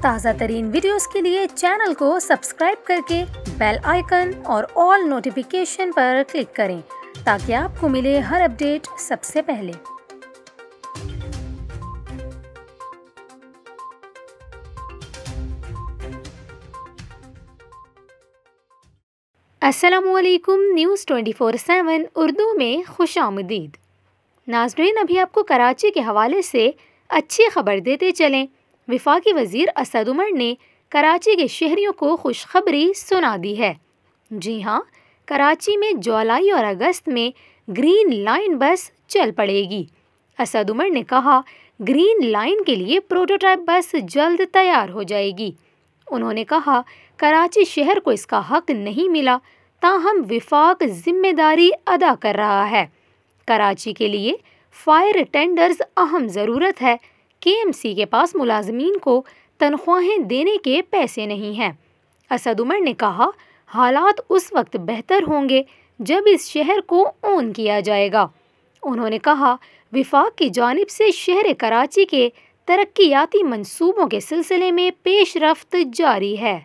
تازہ ترین ویڈیوز کے لیے چینل کو سبسکرائب کر کے بیل آئیکن اور آل نوٹیفیکیشن پر کلک کریں تاکہ آپ کو ملے ہر اپڈیٹ سب سے پہلے۔ السلام علیکم، نیوز 24/7 اردو میں خوش آمدید۔ ناظرین، ابھی آپ کو کراچی کے حوالے سے اچھی خبر دیتے چلیں۔ وفاقی وزیر اسد عمر نے کراچی کے شہریوں کو خوشخبری سنا دی ہے۔ جی ہاں، کراچی میں جولائی اور اگست میں گرین لائن بس چل پڑے گی۔ اسد عمر نے کہا، گرین لائن کے لیے پروٹوٹائپ بس جلد تیار ہو جائے گی۔ انہوں نے کہا، کراچی شہر کو اس کا حق نہیں ملا، تاہم وفاق ذمہ داری ادا کر رہا ہے۔ کراچی کے لیے فائر ٹینڈرز اہم ضرورت ہے۔ KMC کے پاس ملازمین کو تنخواہیں دینے کے پیسے نہیں ہیں۔ اسد عمر نے کہا، حالات اس وقت بہتر ہوں گے جب اس شہر کو اون کیا جائے گا۔ انہوں نے کہا، وفاق کی جانب سے شہر کراچی کے ترقیاتی منصوبوں کے سلسلے میں پیش رفت جاری ہے۔